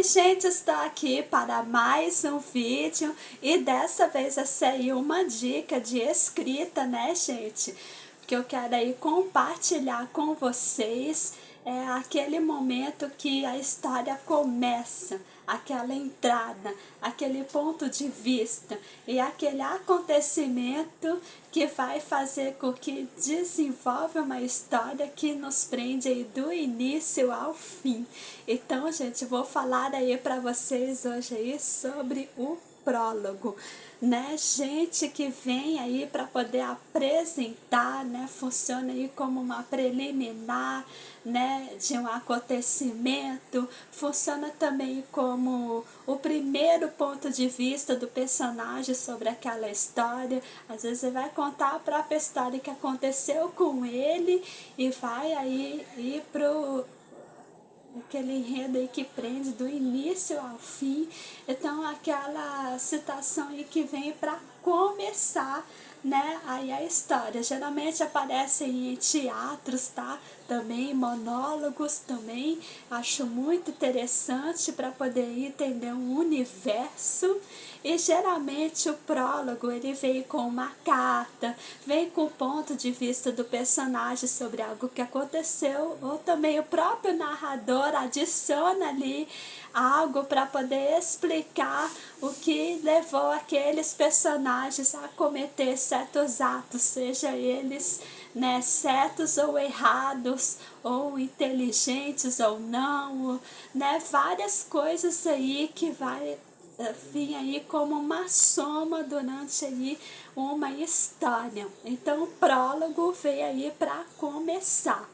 gente, estou aqui para mais um vídeo e dessa vez essa aí uma dica de escrita, né, gente? Que eu quero aí compartilhar com vocês aquele momento que a história começa, aquela entrada, aquele ponto de vista e aquele acontecimento que vai fazer com que desenvolva uma história que nos prende aí do início ao fim. Então, gente, vou falar aí para vocês hoje aí sobre o prólogo, né, gente, que vem aí para poder apresentar, né, funciona aí como uma preliminar, né, de um acontecimento, funciona também como o primeiro ponto de vista do personagem sobre aquela história. Às vezes ele vai contar a própria história que aconteceu com ele e vai aí ir pro aquele enredo aí que prende do início ao fim. Então aquela citação aí que vem para começar, né, aí a história. Geralmente aparece em teatros, tá? Também monólogos também. Acho muito interessante para poder entender um universo. E geralmente o prólogo ele vem com uma carta, vem com o ponto de vista do personagem sobre algo que aconteceu, ou também o próprio narrador adiciona ali algo para poder explicar o que levou aqueles personagens a cometer certos atos, seja eles, né, certos ou errados, ou inteligentes ou não, né, várias coisas aí que vai vir aí como uma soma durante aí uma história. Então o prólogo veio aí para começar.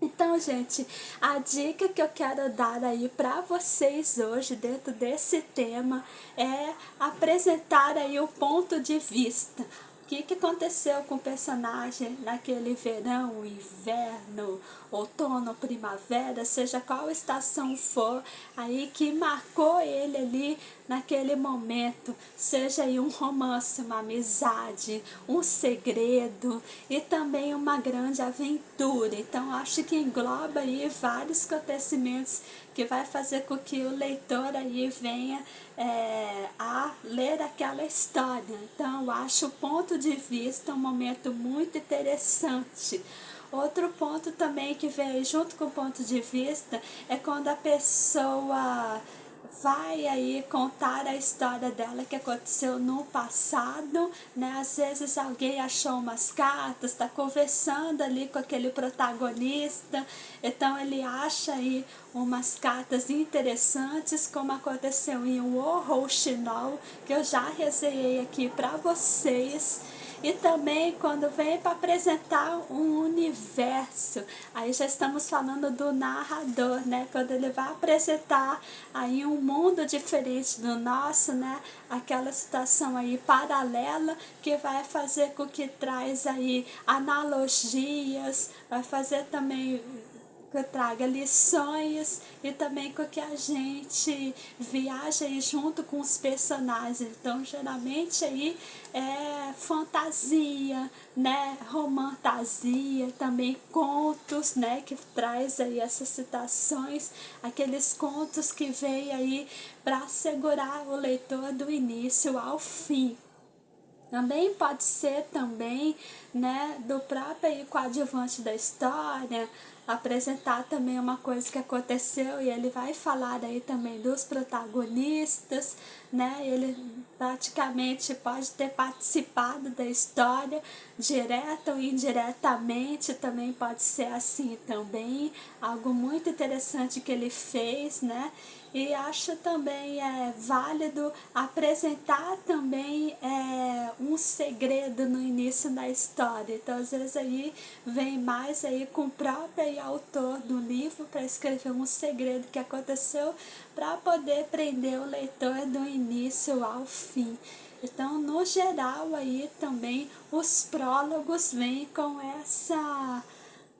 Então, gente, a dica que eu quero dar aí para vocês hoje dentro desse tema é apresentar aí o ponto de vista. O que aconteceu com o personagem naquele verão, inverno, outono, primavera, seja qual estação for, aí que marcou ele ali naquele momento, seja aí um romance, uma amizade, um segredo e também uma grande aventura. Então acho que engloba aí vários acontecimentos que vai fazer com que o leitor aí venha a ler aquela história. Então eu acho o ponto de vista um momento muito interessante. Outro ponto também que vem junto com o ponto de vista é quando a pessoa vai aí contar a história dela que aconteceu no passado, né? Às vezes alguém achou umas cartas, está conversando ali com aquele protagonista, então ele acha aí umas cartas interessantes, como aconteceu em O Rouxinol, que eu já resenhei aqui para vocês. E também quando vem para apresentar um universo, aí já estamos falando do narrador, né? Quando ele vai apresentar aí um mundo diferente do nosso, né? Aquela situação aí paralela que vai fazer com que traz aí analogias, vai fazer também que traga lições e também com que a gente viaja aí junto com os personagens. Então, geralmente aí é fantasia, né, romantasia, também contos, né, que traz aí essas citações, aqueles contos que vem aí para segurar o leitor do início ao fim. Também pode ser também, né, do próprio coadjuvante da história, apresentar também uma coisa que aconteceu e ele vai falar aí também dos protagonistas, né, ele praticamente pode ter participado da história, direta ou indiretamente, também pode ser assim também, algo muito interessante que ele fez, né, e acho também válido apresentar também um segredo no início da história. Então, às vezes aí vem mais aí com o próprio autor do livro para escrever um segredo que aconteceu para poder prender o leitor do início ao fim. Então, no geral aí também os prólogos vêm com essa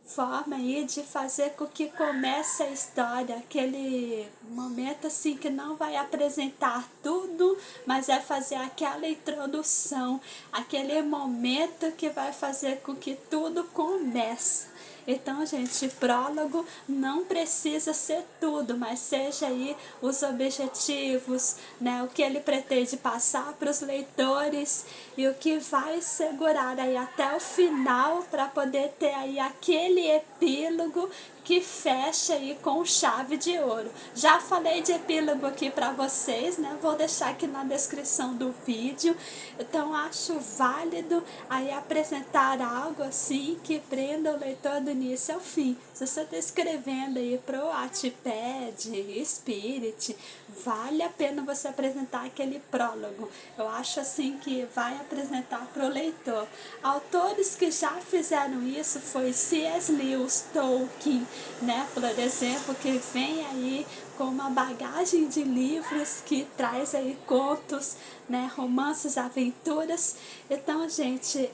forma aí de fazer com que comece a história, aquele momento assim que não vai apresentar tudo, mas é fazer aquela introdução, aquele momento que vai fazer com que tudo comece. Então, gente, prólogo não precisa ser tudo, mas seja aí os objetivos, né, o que ele pretende passar para os leitores e o que vai segurar aí até o final para poder ter aí aquele epílogo que fecha aí com chave de ouro. Já falei de epílogo aqui para vocês, né? Vou deixar aqui na descrição do vídeo. Então acho válido aí apresentar algo assim que prenda o leitor do início ao fim. Se você está escrevendo aí pro Wattpad, Spirit, vale a pena você apresentar aquele prólogo. Eu acho assim que vai apresentar pro leitor. Autores que já fizeram isso foi C.S. Lewis, Tolkien, né, por exemplo, que vem aí com uma bagagem de livros que traz aí contos, né, romances, aventuras. Então, gente,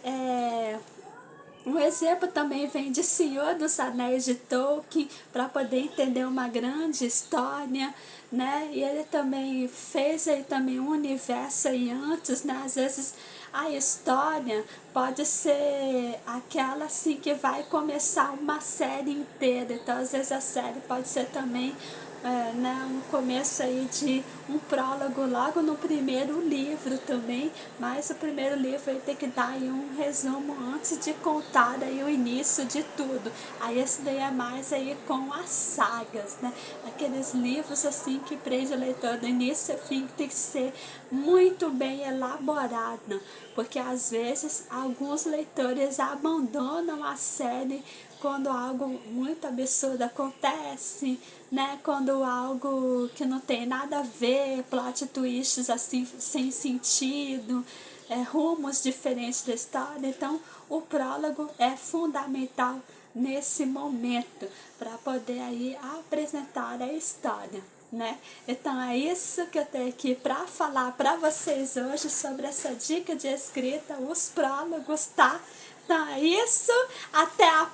um exemplo também vem de Senhor dos Anéis de Tolkien, para poder entender uma grande história, né? E ele também fez aí também um universo aí antes, né? Às vezes a história pode ser aquela assim que vai começar uma série inteira, então às vezes a série pode ser também né, um começo aí de um prólogo logo no primeiro livro também, mas o primeiro livro aí tem que dar aí um resumo antes de contar aí o início de tudo. Aí esse daí é mais aí com as sagas, né? Aqueles livros assim que prende o leitor do início ao fim, que tem que ser muito bem elaborado, porque às vezes alguns leitores abandonam a série quando algo muito absurdo acontece, né? Quando algo que não tem nada a ver, plot twists assim sem sentido, rumos diferentes da história. Então, o prólogo é fundamental nesse momento para poder aí apresentar a história, né? Então é isso que eu tenho aqui para falar para vocês hoje sobre essa dica de escrita, os prólogos, tá? Então é isso, até a